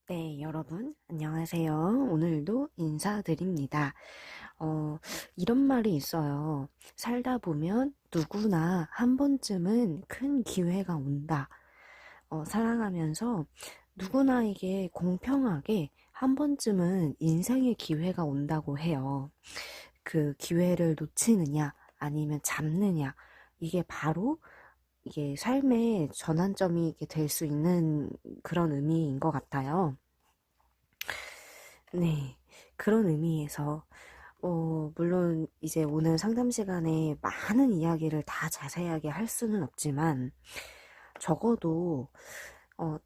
네, 여러분, 안녕하세요. 오늘도 인사드립니다. 이런 말이 있어요. 살다 보면 누구나 한 번쯤은 큰 기회가 온다. 살아가면서 누구나에게 공평하게 한 번쯤은 인생의 기회가 온다고 해요. 그 기회를 놓치느냐, 아니면 잡느냐, 이게 바로 이게 삶의 전환점이 될 수 있는 그런 의미인 것 같아요. 네, 그런 의미에서, 물론 이제 오늘 상담 시간에 많은 이야기를 다 자세하게 할 수는 없지만, 적어도,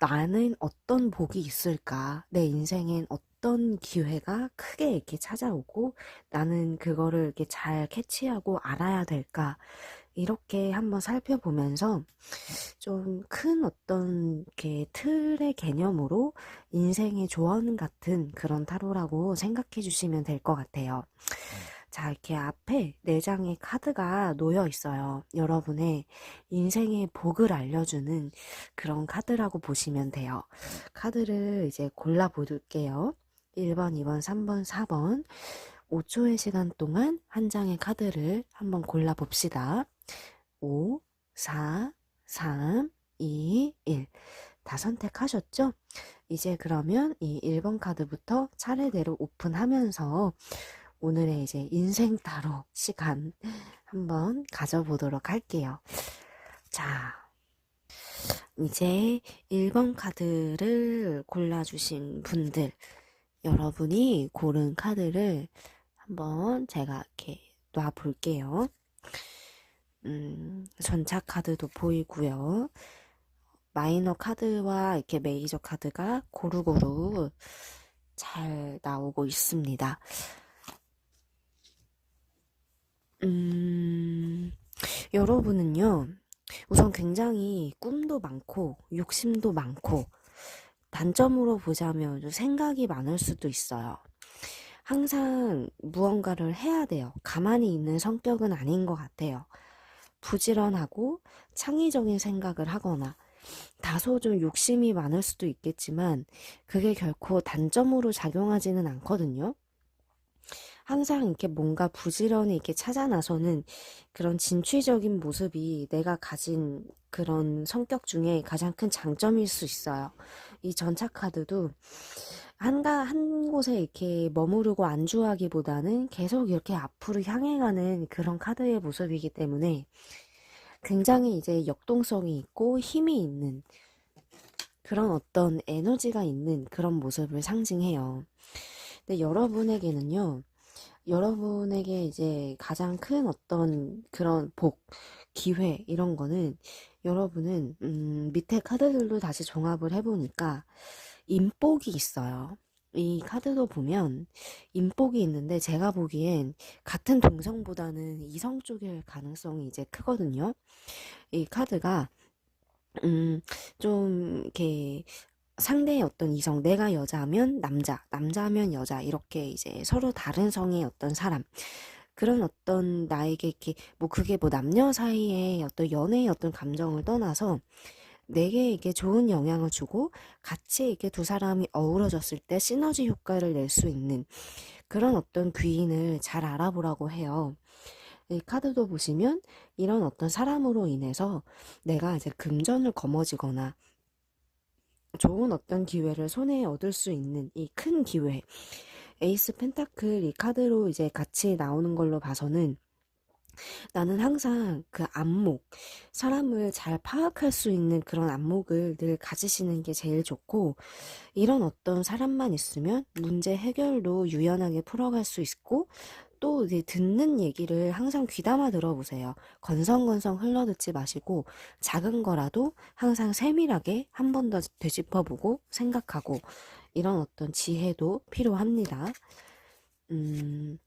나는 어떤 복이 있을까? 내 인생엔 어떤 기회가 크게 이렇게 찾아오고, 나는 그거를 이렇게 잘 캐치하고 알아야 될까? 이렇게 한번 살펴보면서 좀 큰 어떤 이렇게 틀의 개념으로 인생의 조언 같은 그런 타로라고 생각해 주시면 될 것 같아요. 자, 이렇게 앞에 4장의 카드가 놓여 있어요. 여러분의 인생의 복을 알려주는 그런 카드라고 보시면 돼요. 카드를 이제 골라 볼게요. 1번, 2번, 3번, 4번. 5초의 시간 동안 한 장의 카드를 한번 골라 봅시다. 5, 4, 3, 2, 1. 다 선택하셨죠? 이제 그러면 이 1번 카드부터 차례대로 오픈하면서 오늘의 이제 인생 타로 시간 한번 가져보도록 할게요. 자, 이제 1번 카드를 골라주신 분들, 여러분이 고른 카드를 한번 제가 이렇게 놔볼게요. 전차 카드도 보이고요. 마이너 카드와 이렇게 메이저 카드가 고루고루 잘 나오고 있습니다. 여러분은요, 우선 굉장히 꿈도 많고, 욕심도 많고, 단점으로 보자면 좀 생각이 많을 수도 있어요. 항상 무언가를 해야 돼요. 가만히 있는 성격은 아닌 것 같아요. 부지런하고 창의적인 생각을 하거나, 다소 좀 욕심이 많을 수도 있겠지만, 그게 결코 단점으로 작용하지는 않거든요. 항상 이렇게 뭔가 부지런히 이렇게 찾아 나서는 그런 진취적인 모습이 내가 가진 그런 성격 중에 가장 큰 장점일 수 있어요. 이 전차 카드도 한 곳에 이렇게 머무르고 안주하기보다는 계속 이렇게 앞으로 향해 가는 그런 카드의 모습이기 때문에 굉장히 이제 역동성이 있고 힘이 있는 그런 어떤 에너지가 있는 그런 모습을 상징해요. 근데 여러분에게는요, 여러분에게 이제 가장 큰 어떤 그런 복, 기회 이런 거는 여러분은 밑에 카드들도 다시 종합을 해보니까 인복이 있어요. 이 카드도 보면 인복이 있는데 제가 보기엔 같은 동성보다는 이성 쪽일 가능성이 이제 크거든요. 이 카드가 좀 이렇게 상대의 어떤 이성, 내가 여자면 남자, 남자면 여자, 이렇게 이제 서로 다른 성의 어떤 사람, 그런 어떤 나에게 이렇게, 뭐 그게 뭐 남녀 사이의 어떤 연애의 어떤 감정을 떠나서 내게 이게 좋은 영향을 주고 같이 이렇게 두 사람이 어우러졌을 때 시너지 효과를 낼 수 있는 그런 어떤 귀인을 잘 알아보라고 해요. 이 카드도 보시면 이런 어떤 사람으로 인해서 내가 이제 금전을 거머쥐거나 좋은 어떤 기회를 손에 얻을 수 있는 이 큰 기회. 에이스 펜타클 이 카드로 이제 같이 나오는 걸로 봐서는 나는 항상 그 안목, 사람을 잘 파악할 수 있는 그런 안목을 늘 가지시는 게 제일 좋고, 이런 어떤 사람만 있으면 문제 해결도 유연하게 풀어갈 수 있고, 또 이제 듣는 얘기를 항상 귀담아 들어보세요. 건성건성 흘러듣지 마시고 작은 거라도 항상 세밀하게 한 번 더 되짚어보고 생각하고 이런 어떤 지혜도 필요합니다. 음,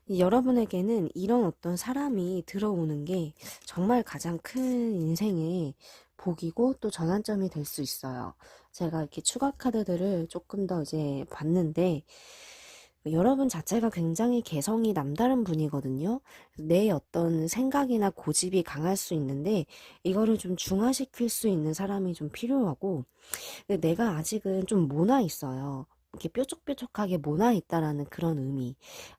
여러분에게는 이런 어떤 사람이 들어오는 게 정말 가장 큰 인생의 복이고 또 전환점이 될 수 있어요. 제가 이렇게 추가 카드들을 조금 더 이제 봤는데 여러분 자체가 굉장히 개성이 남다른 분이거든요. 내 어떤 생각이나 고집이 강할 수 있는데 이거를 좀 중화시킬 수 있는 사람이 좀 필요하고, 근데 내가 아직은 좀 모나 있어요. 이렇게 뾰족뾰족하게 모나 있다라는 그런 의미.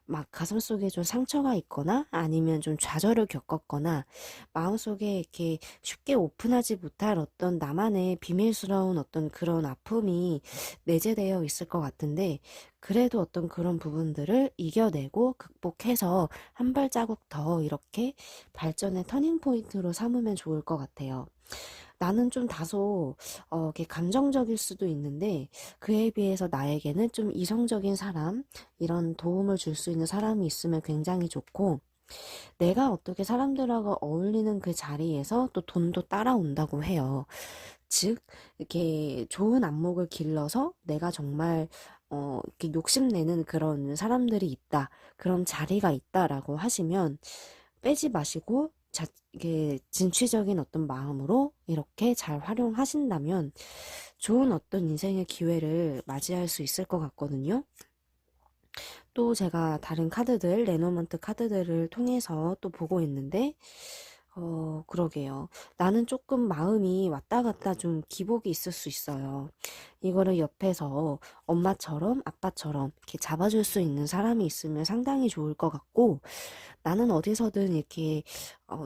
막 가슴속에 좀 상처가 있거나 아니면 좀 좌절을 겪었거나 마음속에 이렇게 쉽게 오픈하지 못할 어떤 나만의 비밀스러운 어떤 그런 아픔이 내재되어 있을 것 같은데, 그래도 어떤 그런 부분들을 이겨내고 극복해서 한 발자국 더 이렇게 발전의 터닝 포인트로 삼으면 좋을 것 같아요. 나는 좀 다소 이렇게 감정적일 수도 있는데 그에 비해서 나에게는 좀 이성적인 사람, 이런 도움을 줄 수 있는 사람이 있으면 굉장히 좋고, 내가 어떻게 사람들하고 어울리는 그 자리에서 또 돈도 따라온다고 해요. 즉, 이렇게 좋은 안목을 길러서 내가 정말 이렇게 욕심내는 그런 사람들이 있다, 그런 자리가 있다라고 하시면 빼지 마시고 이게 진취적인 어떤 마음으로 이렇게 잘 활용하신다면 좋은 어떤 인생의 기회를 맞이할 수 있을 것 같거든요. 또 제가 다른 카드들, 레노먼트 카드들을 통해서 또 보고 있는데, 그러게요. 나는 조금 마음이 왔다 갔다 좀 기복이 있을 수 있어요. 이거를 옆에서 엄마처럼 아빠처럼 이렇게 잡아줄 수 있는 사람이 있으면 상당히 좋을 것 같고, 나는 어디서든 이렇게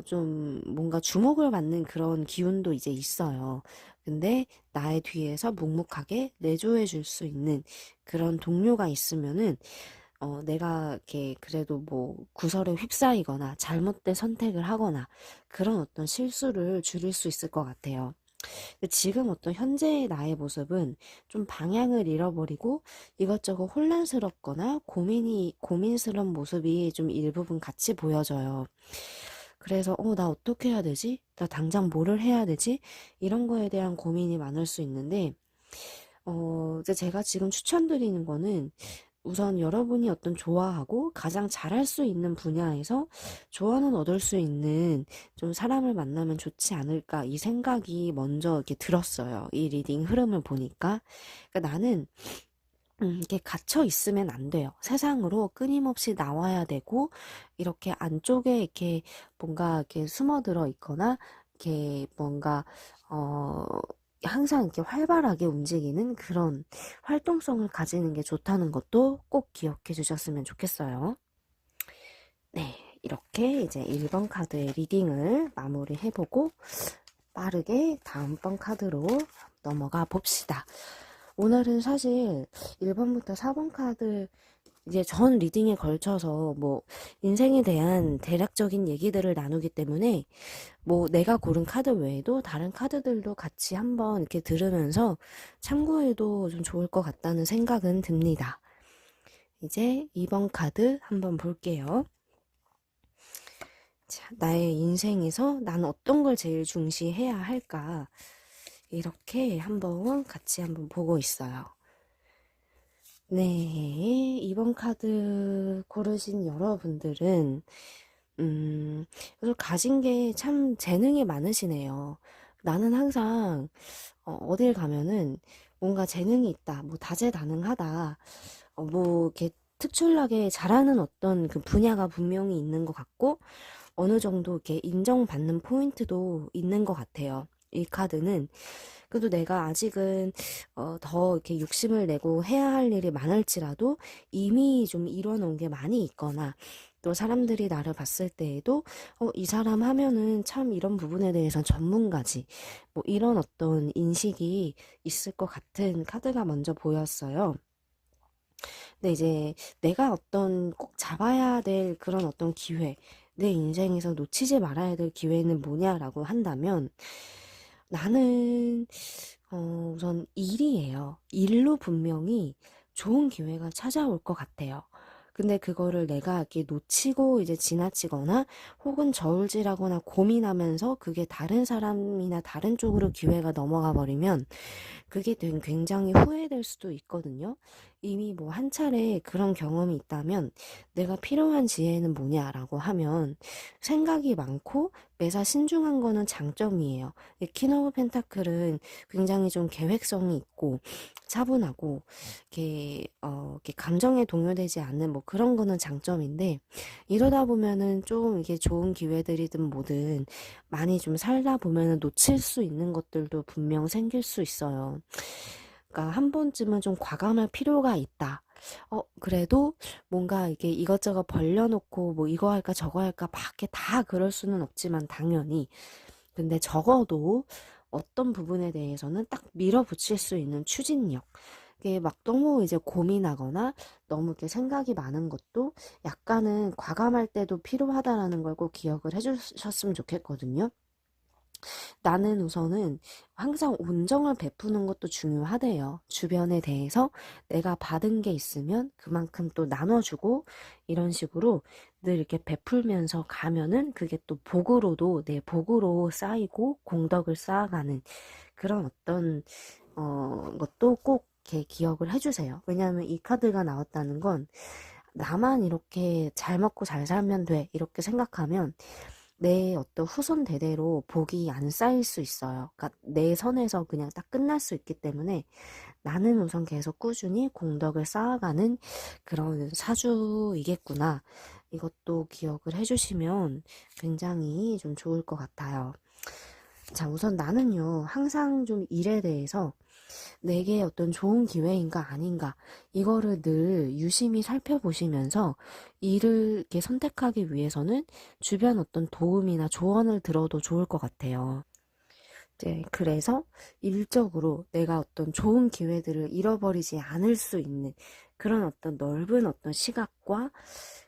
좀 뭔가 주목을 받는 그런 기운도 이제 있어요. 근데 나의 뒤에서 묵묵하게 내조해 줄 수 있는 그런 동료가 있으면은 내가 이렇게 그래도 뭐 구설에 휩싸이거나 잘못된 선택을 하거나 그런 어떤 실수를 줄일 수 있을 것 같아요. 근데 지금 어떤 현재의 나의 모습은 좀 방향을 잃어버리고 이것저것 혼란스럽거나 고민스러운 모습이 좀 일부분 같이 보여져요. 그래서 나 어떻게 해야 되지? 나 당장 뭐를 해야 되지? 이런 거에 대한 고민이 많을 수 있는데, 이제 제가 지금 추천드리는 거는 우선 여러분이 어떤 좋아하고 가장 잘할 수 있는 분야에서 조언을 얻을 수 있는 좀 사람을 만나면 좋지 않을까, 이 생각이 먼저 이렇게 들었어요. 이 리딩 흐름을 보니까. 그러니까 나는 이렇게 갇혀 있으면 안 돼요. 세상으로 끊임없이 나와야 되고, 이렇게 안쪽에 이렇게 뭔가 이렇게 숨어들어 있거나, 이렇게 뭔가, 어, 항상 이렇게 활발하게 움직이는 그런 활동성을 가지는 게 좋다는 것도 꼭 기억해 주셨으면 좋겠어요. 네, 이렇게 이제 1번 카드의 리딩을 마무리해보고 빠르게 다음번 카드로 넘어가 봅시다. 오늘은 사실 1번부터 4번 카드 이제 전 리딩에 걸쳐서 뭐 인생에 대한 대략적인 얘기들을 나누기 때문에 뭐 내가 고른 카드 외에도 다른 카드들도 같이 한번 이렇게 들으면서 참고해도 좀 좋을 것 같다는 생각은 듭니다. 이제 2번 카드 한번 볼게요. 자, 나의 인생에서 난 어떤 걸 제일 중시해야 할까? 이렇게 한번 같이 한번 보고 있어요. 네, 이번 카드 고르신 여러분들은, 가진 게 참 재능이 많으시네요. 나는 항상, 어딜 가면은 뭔가 재능이 있다, 뭐 다재다능하다, 뭐 이렇게 특출나게 잘하는 어떤 그 분야가 분명히 있는 것 같고, 어느 정도 이렇게 인정받는 포인트도 있는 것 같아요. 이 카드는 그래도 내가 아직은 더 이렇게 욕심을 내고 해야 할 일이 많을지라도 이미 좀 이뤄놓은 게 많이 있거나, 또 사람들이 나를 봤을 때에도 이 사람 하면은 참 이런 부분에 대해서 전문가지, 뭐 이런 어떤 인식이 있을 것 같은 카드가 먼저 보였어요. 근데 이제 내가 어떤 꼭 잡아야 될 그런 어떤 기회, 내 인생에서 놓치지 말아야 될 기회는 뭐냐라고 한다면, 나는 우선 일이에요. 일로 분명히 좋은 기회가 찾아올 것 같아요. 근데 그거를 내가 이렇게 놓치고 이제 지나치거나 혹은 저울질하거나 고민하면서 그게 다른 사람이나 다른 쪽으로 기회가 넘어가 버리면 그게 굉장히 후회될 수도 있거든요. 이미 뭐 한 차례 그런 경험이 있다면 내가 필요한 지혜는 뭐냐라고 하면 생각이 많고 매사 신중한 거는 장점이에요. 이 퀸 오브 펜타클은 굉장히 좀 계획성이 있고 차분하고 이렇게 감정에 동요되지 않는 뭐 그런 거는 장점인데 이러다 보면은 좀 이게 좋은 기회들이든 뭐든 많이 좀 살다 보면은 놓칠 수 있는 것들도 분명 생길 수 있어요. 그러니까 한 번쯤은 좀 과감할 필요가 있다. 그래도 뭔가 이게 이것저것 벌려놓고 뭐 이거 할까 저거 할까 막 이렇게 다 그럴 수는 없지만 당연히. 근데 적어도 어떤 부분에 대해서는 딱 밀어붙일 수 있는 추진력. 이게 막 너무 이제 고민하거나 너무 이렇게 생각이 많은 것도 약간은 과감할 때도 필요하다라는 걸 꼭 기억을 해주셨으면 좋겠거든요. 나는 우선은 항상 온정을 베푸는 것도 중요하대요. 주변에 대해서 내가 받은 게 있으면 그만큼 또 나눠주고 이런 식으로 늘 이렇게 베풀면서 가면은 그게 또 복으로도 내 복으로 쌓이고 공덕을 쌓아가는 그런 어떤 것도 꼭 이렇게 기억을 해주세요. 왜냐하면 이 카드가 나왔다는 건 나만 이렇게 잘 먹고 잘 살면 돼 이렇게 생각하면 내 어떤 후손 대대로 복이 안 쌓일 수 있어요. 그러니까 내 선에서 그냥 딱 끝날 수 있기 때문에 나는 우선 계속 꾸준히 공덕을 쌓아가는 그런 사주이겠구나. 이것도 기억을 해주시면 굉장히 좀 좋을 것 같아요. 자, 우선 나는요, 항상 좀 일에 대해서 내게 어떤 좋은 기회인가 아닌가 이거를 늘 유심히 살펴보시면서 일을 이렇게 선택하기 위해서는 주변 어떤 도움이나 조언을 들어도 좋을 것 같아요. 네, 그래서 일적으로 내가 어떤 좋은 기회들을 잃어버리지 않을 수 있는 그런 어떤 넓은 어떤 시각과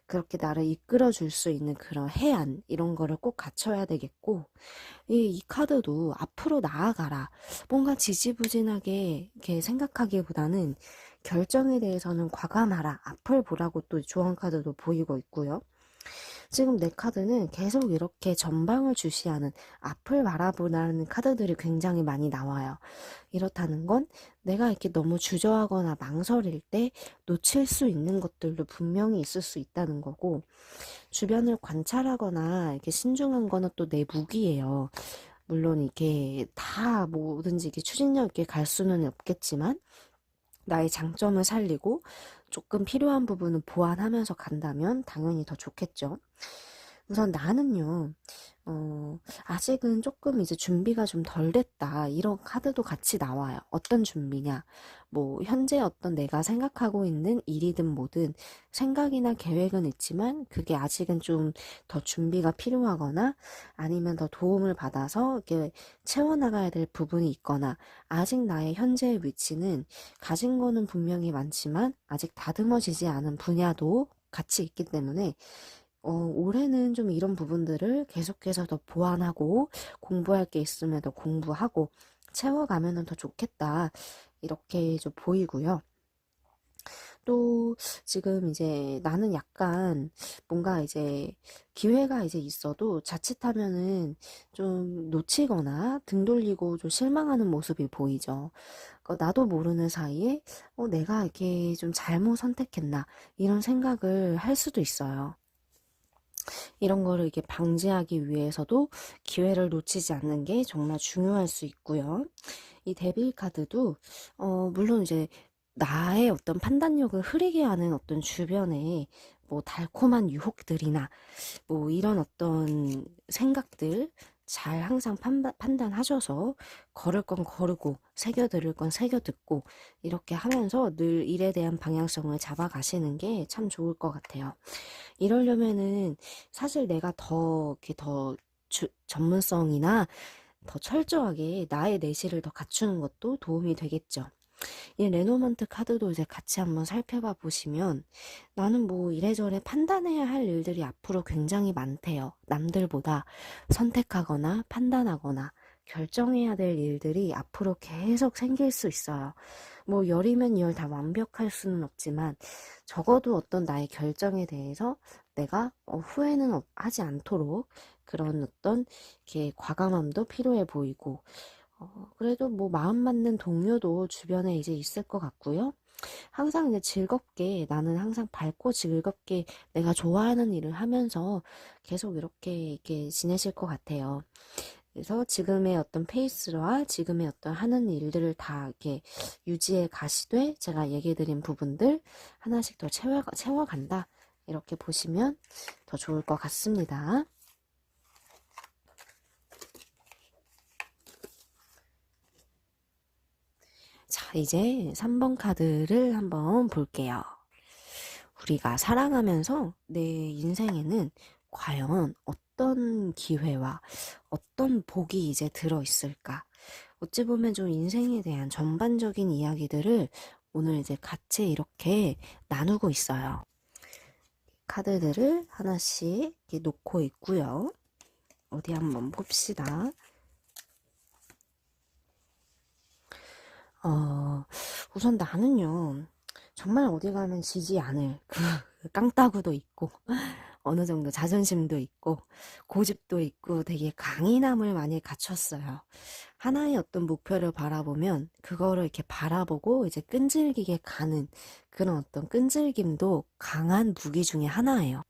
그렇게 나를 이끌어 줄 수 있는 그런 해안 이런 거를 꼭 갖춰야 되겠고 이 카드도 앞으로 나아가라. 뭔가 지지부진하게 이렇게 생각하기보다는 결정에 대해서는 과감하라. 앞을 보라고 또 조언 카드도 보이고 있고요. 지금 내 카드는 계속 이렇게 전방을 주시하는 앞을 바라보라는 카드들이 굉장히 많이 나와요. 이렇다는 건 내가 이렇게 너무 주저하거나 망설일 때 놓칠 수 있는 것들도 분명히 있을 수 있다는 거고, 주변을 관찰하거나 이렇게 신중한 거는 또 내 무기예요. 물론 이게 다 뭐든지 이게 추진력 있게 갈 수는 없겠지만, 나의 장점을 살리고 조금 필요한 부분은 보완하면서 간다면 당연히 더 좋겠죠. 우선 나는요, 아직은 조금 이제 준비가 좀 덜 됐다. 이런 카드도 같이 나와요. 어떤 준비냐? 뭐, 현재 어떤 내가 생각하고 있는 일이든 뭐든 생각이나 계획은 있지만 그게 아직은 좀 더 준비가 필요하거나 아니면 더 도움을 받아서 이렇게 채워나가야 될 부분이 있거나 아직 나의 현재의 위치는 가진 거는 분명히 많지만 아직 다듬어지지 않은 분야도 같이 있기 때문에 올해는 좀 이런 부분들을 계속해서 더 보완하고 공부할 게 있으면 더 공부하고 채워가면 더 좋겠다. 이렇게 좀 보이고요. 또 지금 이제 나는 약간 뭔가 이제 기회가 이제 있어도 자칫하면은 좀 놓치거나 등 돌리고 좀 실망하는 모습이 보이죠. 나도 모르는 사이에 내가 이렇게 좀 잘못 선택했나 이런 생각을 할 수도 있어요. 이런 거를 이렇게 방지하기 위해서도 기회를 놓치지 않는 게 정말 중요할 수 있고요. 이 데빌 카드도 물론 이제 나의 어떤 판단력을 흐리게 하는 어떤 주변의 뭐 달콤한 유혹들이나 뭐 이런 어떤 생각들 잘 항상 판단하셔서 걸을 건 거르고 새겨들을 건 새겨듣고 이렇게 하면서 늘 일에 대한 방향성을 잡아가시는 게 참 좋을 것 같아요. 이러려면은 사실 내가 더 이렇게 더 전문성이나 더 철저하게 나의 내실을 더 갖추는 것도 도움이 되겠죠. 이 레노먼트 카드도 이제 같이 한번 살펴봐 보시면 나는 뭐 이래저래 판단해야 할 일들이 앞으로 굉장히 많대요. 남들보다 선택하거나 판단하거나 결정해야 될 일들이 앞으로 계속 생길 수 있어요. 뭐 열이면 열 다 완벽할 수는 없지만 적어도 어떤 나의 결정에 대해서 내가 후회는 하지 않도록 그런 어떤 이렇게 과감함도 필요해 보이고 그래도 뭐 마음 맞는 동료도 주변에 이제 있을 것 같고요. 항상 이제 즐겁게, 나는 항상 밝고 즐겁게 내가 좋아하는 일을 하면서 계속 이렇게 지내실 것 같아요. 그래서 지금의 어떤 페이스와 지금의 어떤 하는 일들을 다 이렇게 유지해 가시되, 제가 얘기해드린 부분들 하나씩 더 채워간다. 이렇게 보시면 더 좋을 것 같습니다. 자, 이제 3번 카드를 한번 볼게요. 우리가 살아가면서 내 인생에는 과연 어떤 기회와 어떤 복이 이제 들어있을까? 어찌 보면 좀 인생에 대한 전반적인 이야기들을 오늘 이제 같이 이렇게 나누고 있어요. 카드들을 하나씩 이렇게 놓고 있고요. 어디 한번 봅시다. 우선 나는요, 정말 어디 가면 지지 않을 그 깡따구도 있고, 어느 정도 자존심도 있고, 고집도 있고, 되게 강인함을 많이 갖췄어요. 하나의 어떤 목표를 바라보면, 그거를 이렇게 바라보고 이제 끈질기게 가는 그런 어떤 끈질김도 강한 무기 중에 하나예요.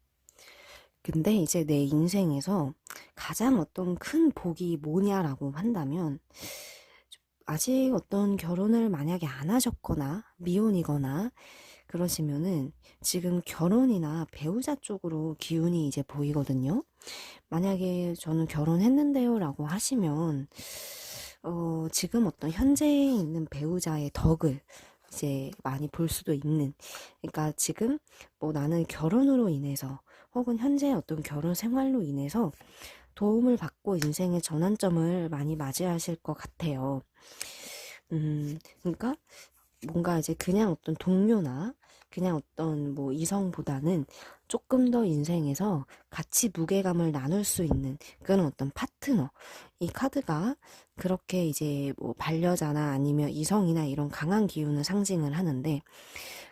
근데 이제 내 인생에서 가장 어떤 큰 복이 뭐냐라고 한다면, 아직 어떤 결혼을 만약에 안 하셨거나 미혼이거나 그러시면은 지금 결혼이나 배우자 쪽으로 기운이 이제 보이거든요. 만약에 저는 결혼했는데요 라고 하시면 지금 어떤 현재에 있는 배우자의 덕을 이제 많이 볼 수도 있는, 그러니까 지금 뭐 나는 결혼으로 인해서 혹은 현재 어떤 결혼 생활로 인해서 도움을 받고 인생의 전환점을 많이 맞이하실 것 같아요. 그러니까 뭔가 이제 그냥 어떤 동료나 그냥 어떤 뭐 이성보다는 조금 더 인생에서 같이 무게감을 나눌 수 있는 그런 어떤 파트너. 이 카드가 그렇게 이제 뭐 반려자나 아니면 이성이나 이런 강한 기운을 상징을 하는데,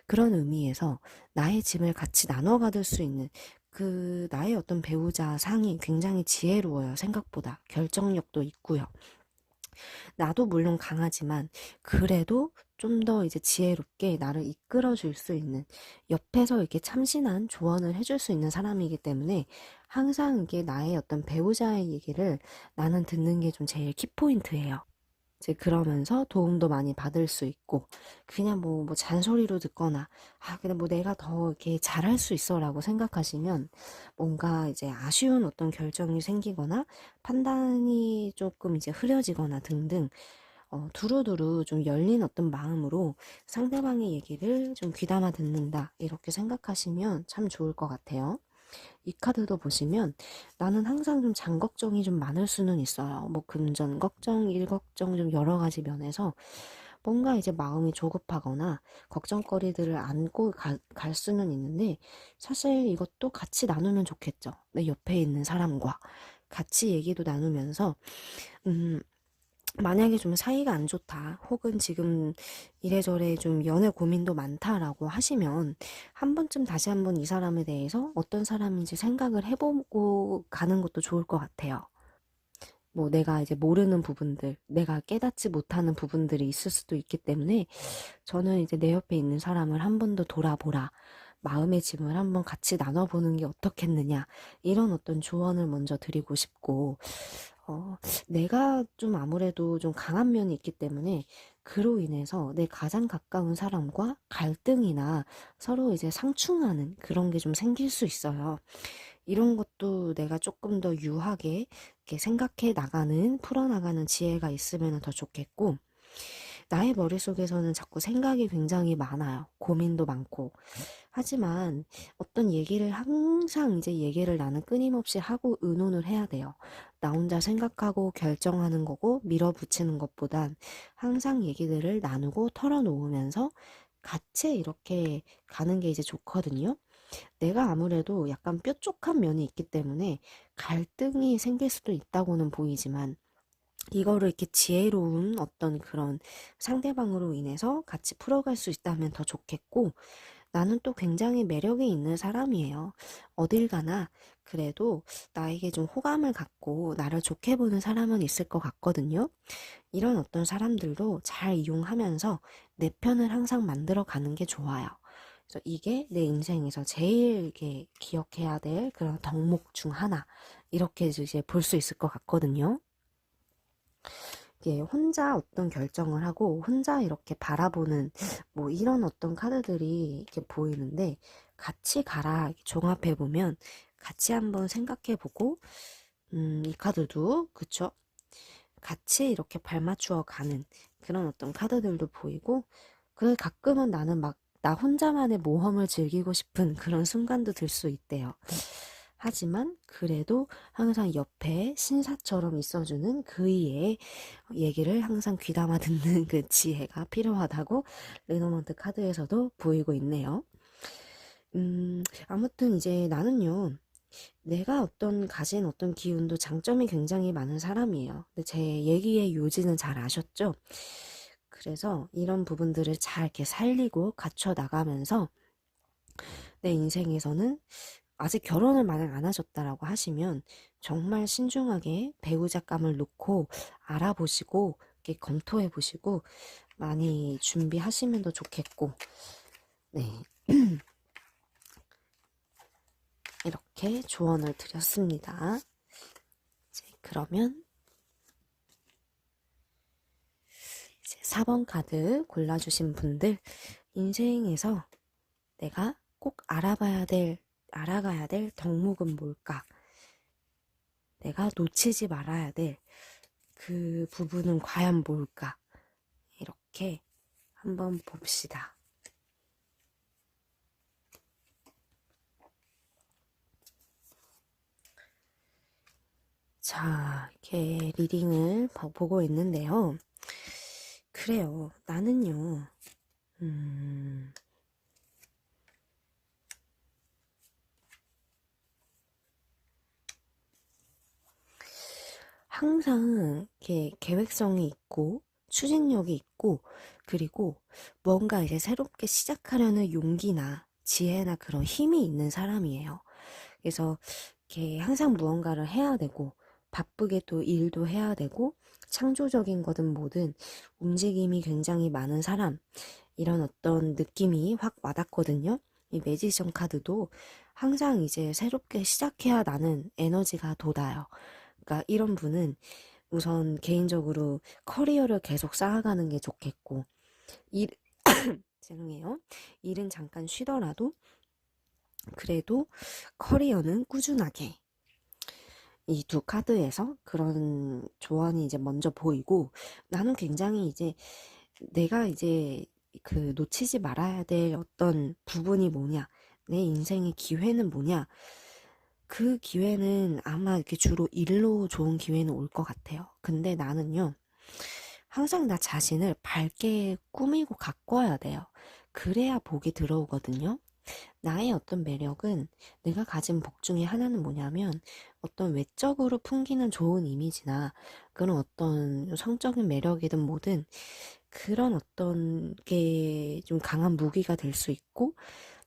그런 의미에서 나의 짐을 같이 나눠 가질 수 있는 그 나의 어떤 배우자 상이 굉장히 지혜로워요. 생각보다 결정력도 있고요. 나도 물론 강하지만 그래도 좀 더 이제 지혜롭게 나를 이끌어 줄 수 있는, 옆에서 이렇게 참신한 조언을 해줄 수 있는 사람이기 때문에 항상 이게 나의 어떤 배우자의 얘기를 나는 듣는 게 좀 제일 키포인트예요. 이제 그러면서 도움도 많이 받을 수 있고, 그냥 뭐 잔소리로 듣거나, 그냥 뭐 내가 더 이렇게 잘할 수 있어 라고 생각하시면 뭔가 이제 아쉬운 어떤 결정이 생기거나 판단이 조금 이제 흐려지거나 등등, 두루두루 좀 열린 어떤 마음으로 상대방의 얘기를 좀 귀담아 듣는다. 이렇게 생각하시면 참 좋을 것 같아요. 이 카드도 보시면 나는 항상 좀 장 걱정이 좀 많을 수는 있어요. 뭐 금전 걱정, 일 걱정 좀 여러 가지 면에서 뭔가 이제 마음이 조급하거나 걱정거리들을 안고 갈 수는 있는데, 사실 이것도 같이 나누면 좋겠죠. 내 옆에 있는 사람과 같이 얘기도 나누면서 음, 만약에 좀 사이가 안 좋다, 혹은 지금 이래저래 좀 연애 고민도 많다라고 하시면 한 번쯤 다시 한번 이 사람에 대해서 어떤 사람인지 생각을 해보고 가는 것도 좋을 것 같아요. 뭐 내가 이제 모르는 부분들, 내가 깨닫지 못하는 부분들이 있을 수도 있기 때문에 저는 이제 내 옆에 있는 사람을 한 번 더 돌아보라. 마음의 짐을 한번 같이 나눠보는 게 어떻겠느냐. 이런 어떤 조언을 먼저 드리고 싶고, 어, 내가 좀 아무래도 좀 강한 면이 있기 때문에 그로 인해서 내 가장 가까운 사람과 갈등이나 서로 이제 상충하는 그런 게 좀 생길 수 있어요. 이런 것도 내가 조금 더 유하게 이렇게 생각해 나가는, 풀어나가는 지혜가 있으면 더 좋겠고, 나의 머릿속에서는 자꾸 생각이 굉장히 많아요. 고민도 많고. 하지만 어떤 얘기를 항상 이제 얘기를 나는 끊임없이 하고 의논을 해야 돼요. 나 혼자 생각하고 결정하는 거고 밀어붙이는 것보단 항상 얘기들을 나누고 털어놓으면서 같이 이렇게 가는 게 이제 좋거든요. 내가 아무래도 약간 뾰족한 면이 있기 때문에 갈등이 생길 수도 있다고는 보이지만, 이거를 이렇게 지혜로운 어떤 그런 상대방으로 인해서 같이 풀어갈 수 있다면 더 좋겠고, 나는 또 굉장히 매력이 있는 사람이에요. 어딜 가나 그래도 나에게 좀 호감을 갖고 나를 좋게 보는 사람은 있을 것 같거든요. 이런 어떤 사람들도 잘 이용하면서 내 편을 항상 만들어 가는 게 좋아요. 그래서 이게 내 인생에서 제일 이게 기억해야 될 그런 덕목 중 하나. 이렇게 이제 볼 수 있을 것 같거든요. 이게 혼자 어떤 결정을 하고 혼자 이렇게 바라보는 뭐 이런 어떤 카드들이 이렇게 보이는데 같이 가라 종합해 보면 같이 한번 생각해 보고 이 카드도 그쵸? 같이 이렇게 발맞추어 가는 그런 어떤 카드들도 보이고 그래 가끔은 나는 막 나 혼자만의 모험을 즐기고 싶은 그런 순간도 들 수 있대요. 하지만 그래도 항상 옆에 신사처럼 있어주는 그이의 얘기를 항상 귀담아 듣는 그 지혜가 필요하다고 레노먼트 카드에서도 보이고 있네요. 아무튼 이제 나는요, 내가 어떤 가진 어떤 기운도 장점이 굉장히 많은 사람이에요. 근데 제 얘기의 요지는 잘 아셨죠? 그래서 이런 부분들을 잘 이렇게 살리고 갖춰 나가면서 내 인생에서는 아직 결혼을 만약 안 하셨다라고 하시면 정말 신중하게 배우자감을 놓고 알아보시고 이렇게 검토해 보시고 많이 준비하시면 더 좋겠고 네 이렇게 조언을 드렸습니다. 이제 그러면 이제 4번 카드 골라주신 분들 인생에서 내가 꼭 알아가야 될 덕목은 뭘까? 내가 놓치지 말아야 될 그 부분은 과연 뭘까? 이렇게 한번 봅시다. 자, 이렇게 리딩을 보고 있는데요. 그래요. 나는요, 항상 이렇게 계획성이 있고, 추진력이 있고, 그리고 뭔가 이제 새롭게 시작하려는 용기나 지혜나 그런 힘이 있는 사람이에요. 그래서 이렇게 항상 무언가를 해야 되고, 바쁘게 또 일도 해야 되고, 창조적인 거든 뭐든 움직임이 굉장히 많은 사람, 이런 어떤 느낌이 확 와닿거든요. 이 매지션 카드도 항상 이제 새롭게 시작해야 나는 에너지가 돋아요. 그러니까 이런 분은 우선 개인적으로 커리어를 계속 쌓아가는 게 좋겠고, 일, 죄송해요. 일은 잠깐 쉬더라도 그래도 커리어는 꾸준하게 이 두 카드에서 그런 조언이 이제 먼저 보이고 나는 굉장히 이제 내가 이제 그 놓치지 말아야 될 어떤 부분이 뭐냐 내 인생의 기회는 뭐냐 그 기회는 아마 이렇게 주로 일로 좋은 기회는 올 것 같아요. 근데 나는요 항상 나 자신을 밝게 꾸미고 가꿔야 돼요. 그래야 복이 들어오거든요. 나의 어떤 매력은 내가 가진 복 중에 하나는 뭐냐면 어떤 외적으로 풍기는 좋은 이미지나 그런 어떤 성적인 매력이든 뭐든 그런 어떤 게 좀 강한 무기가 될 수 있고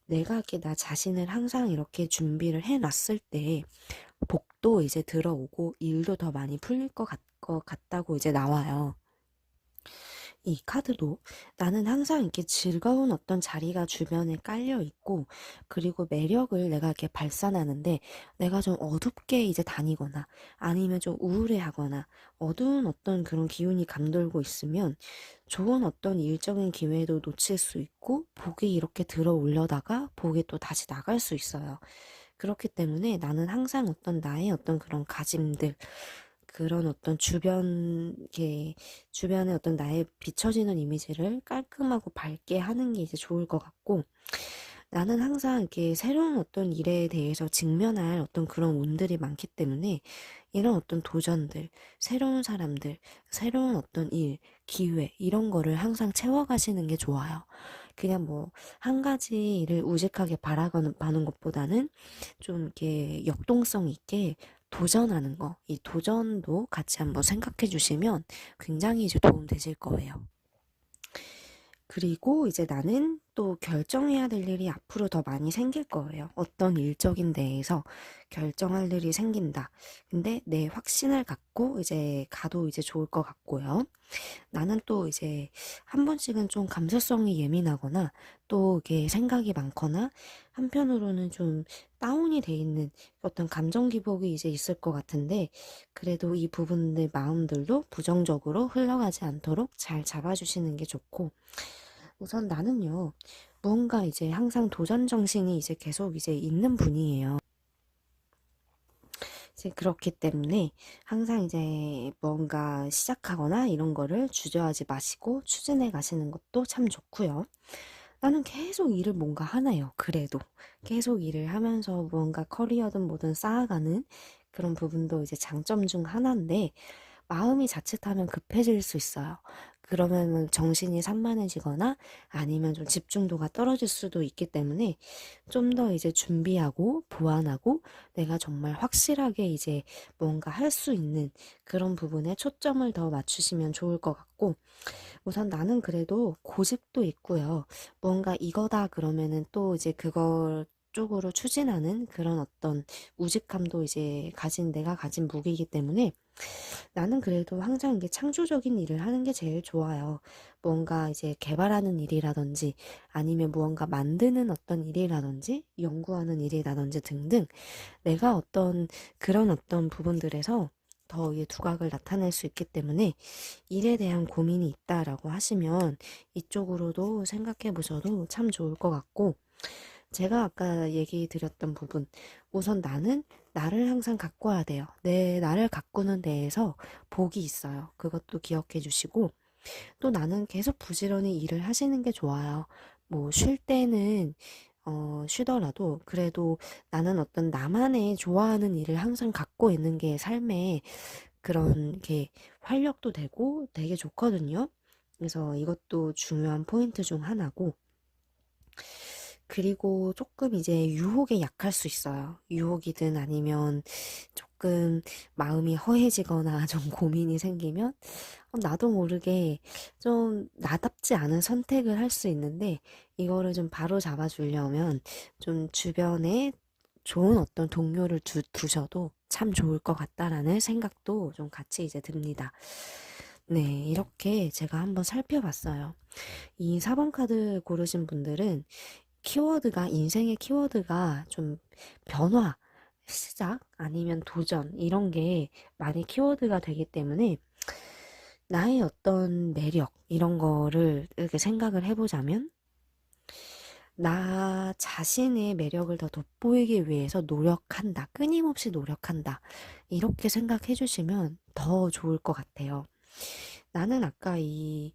내가 이렇게 나 자신을 항상 이렇게 준비를 해놨을 때 복도 이제 들어오고 일도 더 많이 풀릴 것 같다고 이제 나와요. 이 카드도 나는 항상 이렇게 즐거운 어떤 자리가 주변에 깔려 있고, 그리고 매력을 내가 이렇게 발산하는데, 내가 좀 어둡게 이제 다니거나, 아니면 좀 우울해하거나, 어두운 어떤 그런 기운이 감돌고 있으면, 좋은 어떤 일적인 기회도 놓칠 수 있고, 복이 이렇게 들어올려다가, 복이 또 다시 나갈 수 있어요. 그렇기 때문에 나는 항상 어떤 나의 어떤 그런 가짐들, 그런 어떤 주변에 어떤 나의 비춰지는 이미지를 깔끔하고 밝게 하는 게 이제 좋을 것 같고, 나는 항상 이렇게 새로운 어떤 일에 대해서 직면할 어떤 그런 운들이 많기 때문에, 이런 어떤 도전들, 새로운 사람들, 새로운 어떤 일, 기회, 이런 거를 항상 채워가시는 게 좋아요. 그냥 뭐, 한 가지 일을 우직하게 바라는 것보다는 좀 이렇게 역동성 있게 도전하는 거, 이 도전도 같이 한번 생각해 주시면 굉장히 이제 도움 되실 거예요. 그리고 이제 나는 또 결정해야 될 일이 앞으로 더 많이 생길 거예요. 어떤 일적인 데에서 결정할 일이 생긴다. 근데 내 확신을 갖고 이제 가도 이제 좋을 것 같고요. 나는 또 이제 한 번씩은 좀 감수성이 예민하거나 또 이게 생각이 많거나 한편으로는 좀 다운이 돼 있는 어떤 감정 기복이 이제 있을 것 같은데 그래도 이 부분들 마음들도 부정적으로 흘러가지 않도록 잘 잡아주시는 게 좋고 우선 나는요 무언가 이제 항상 도전 정신이 이제 계속 이제 있는 분이에요. 이제 그렇기 때문에 항상 이제 뭔가 시작하거나 이런 거를 주저하지 마시고 추진해 가시는 것도 참 좋고요. 나는 계속 일을 뭔가 하나요. 그래도 계속 일을 하면서 무언가 커리어든 뭐든 쌓아가는 그런 부분도 이제 장점 중 하나인데 마음이 자칫하면 급해질 수 있어요. 그러면은 정신이 산만해지거나 아니면 좀 집중도가 떨어질 수도 있기 때문에 좀 더 이제 준비하고 보완하고 내가 정말 확실하게 이제 뭔가 할 수 있는 그런 부분에 초점을 더 맞추시면 좋을 것 같고 우선 나는 그래도 고집도 있고요. 뭔가 이거다 그러면은 또 이제 그걸 쪽으로 추진하는 그런 어떤 우직함도 이제 내가 가진 무기이기 때문에 나는 그래도 항상 이게 창조적인 일을 하는 게 제일 좋아요. 뭔가 이제 개발하는 일이라든지 아니면 무언가 만드는 어떤 일이라든지 연구하는 일이라든지 등등 내가 어떤 그런 어떤 부분들에서 더 이게 두각을 나타낼 수 있기 때문에 일에 대한 고민이 있다라고 하시면 이쪽으로도 생각해 보셔도 참 좋을 것 같고 제가 아까 얘기 드렸던 부분 우선 나는 나를 항상 가꿔야 돼요. 내 나를 가꾸는 데에서 복이 있어요. 그것도 기억해 주시고 또 나는 계속 부지런히 일을 하시는 게 좋아요. 뭐 쉴 때는 쉬더라도 그래도 나는 어떤 나만의 좋아하는 일을 항상 갖고 있는 게 삶에 그런 게 활력도 되고 되게 좋거든요. 그래서 이것도 중요한 포인트 중 하나고 그리고 조금 이제 유혹에 약할 수 있어요. 유혹이든 아니면 조금 마음이 허해지거나 좀 고민이 생기면 나도 모르게 좀 나답지 않은 선택을 할 수 있는데 이거를 좀 바로 잡아주려면 좀 주변에 좋은 어떤 동료를 두셔도 참 좋을 것 같다라는 생각도 좀 같이 이제 듭니다. 네, 이렇게 제가 한번 살펴봤어요. 이 4번 카드 고르신 분들은 인생의 키워드가 좀 변화, 시작, 아니면 도전, 이런 게 많이 키워드가 되기 때문에 나의 어떤 매력, 이런 거를 이렇게 생각을 해보자면 나 자신의 매력을 더 돋보이기 위해서 노력한다, 끊임없이 노력한다, 이렇게 생각해 주시면 더 좋을 것 같아요. 나는 아까 이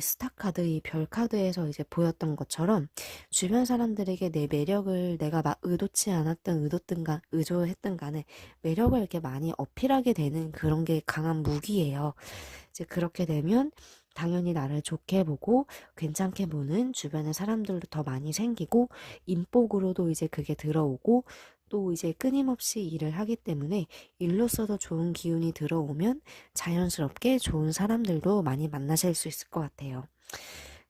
스타카드, 이 별카드에서 이제 보였던 것처럼 주변 사람들에게 내 매력을 내가 막 의도치 않았던 의도했든 간에 매력을 이렇게 많이 어필하게 되는 그런 게 강한 무기예요. 이제 그렇게 되면 당연히 나를 좋게 보고 괜찮게 보는 주변의 사람들도 더 많이 생기고 인복으로도 이제 그게 들어오고 또 이제 끊임없이 일을 하기 때문에 일로서도 좋은 기운이 들어오면 자연스럽게 좋은 사람들도 많이 만나실 수 있을 것 같아요.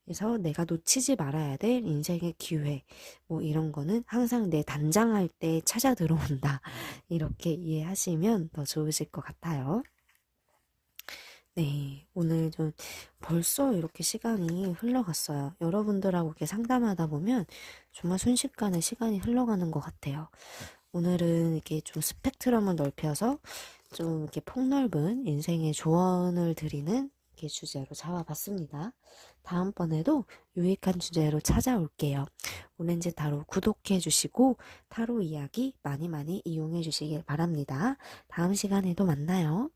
그래서 내가 놓치지 말아야 될 인생의 기회, 뭐 이런 거는 항상 내 단장할 때 찾아 들어온다. 이렇게 이해하시면 더 좋으실 것 같아요. 네, 오늘 좀 벌써 이렇게 시간이 흘러갔어요. 여러분들하고 이렇게 상담하다 보면 정말 순식간에 시간이 흘러가는 것 같아요. 오늘은 이렇게 좀 스펙트럼을 넓혀서 좀 이렇게 폭넓은 인생의 조언을 드리는 이렇게 주제로 잡아봤습니다. 다음번에도 유익한 주제로 찾아올게요. 오렌지 타로 구독해 주시고 타로 이야기 많이 많이 이용해 주시길 바랍니다. 다음 시간에도 만나요.